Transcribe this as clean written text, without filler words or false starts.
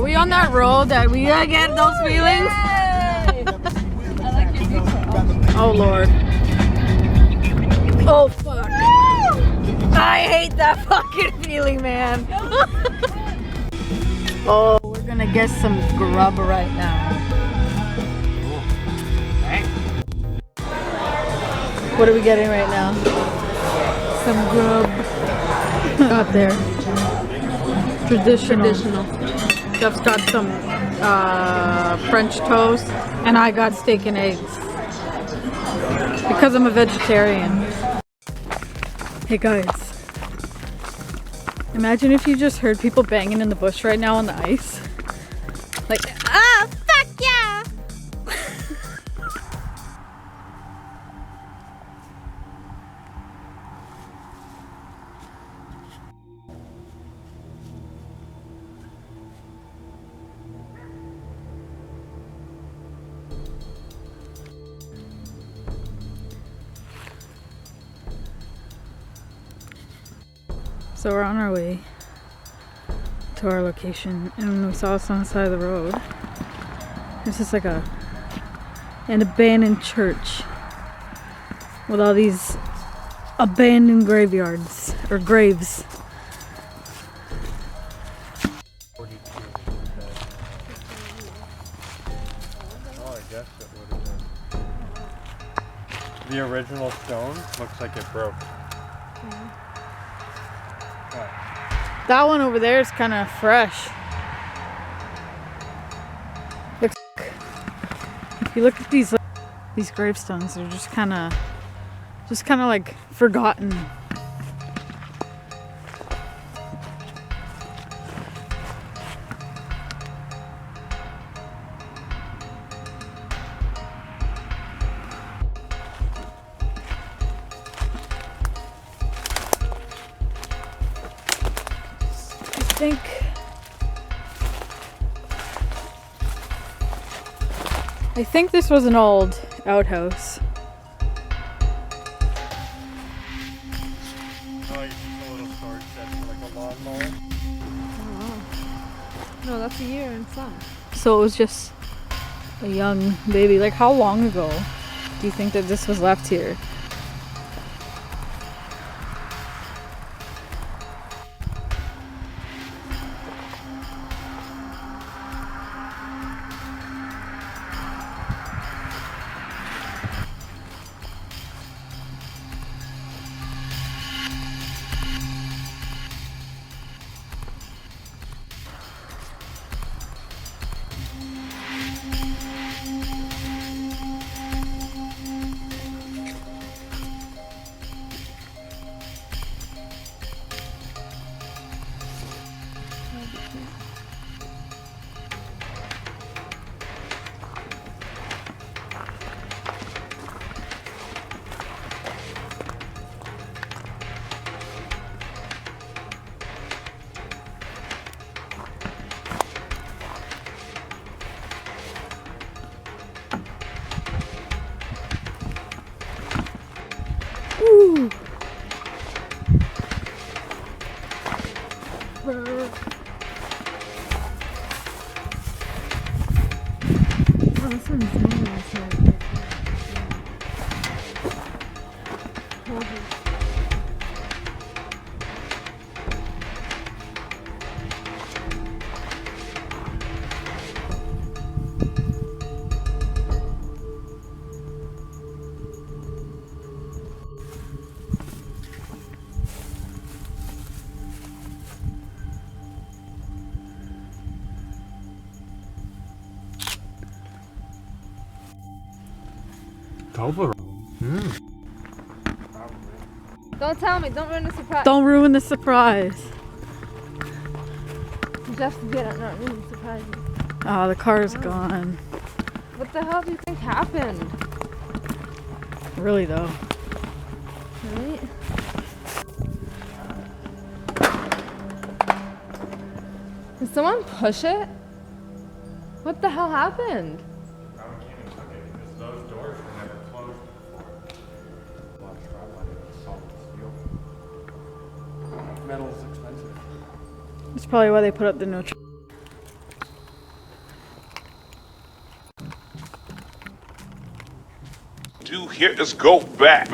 we on that road that we get those feelings? Oh Lord. Oh fuck. I hate that fucking feeling, man. Oh, we're gonna get some grub right now. What are we getting right now? Some grub. Got there. Traditional. Jeff's got some French toast, and I got steak and eggs because I'm a vegetarian. Hey guys, imagine if you just heard people banging in the bush right now on the ice. Like, ah, fuck yeah! So we're on our way to our location, and we saw us on the side of the road. This is like an abandoned church with all these abandoned graveyards or graves. Oh, I guess it would have been. The original stone looks like it broke. That one over there is kind of fresh. Looks. If you look at these gravestones, they're just kind of like forgotten. I think this was an old outhouse. Oh, like just a little storage shed for like a lawnmower. Oh. No, that's a year and some. So it was just a young baby. Like, how long ago do you think that this was left here? Ooh. Oh, this one's new, actually. Don't tell me. Don't ruin the surprise. Don't ruin the surprise. Just get it. Not ruin the surprise. Oh, the car's gone. What the hell do you think happened? Really though. Right? Did someone push it? What the hell happened? No one came and took it because those doors were never closed before. A lot of travel on it, solid steel. Metal's expensive. That's probably why they put up the no. do here is go back.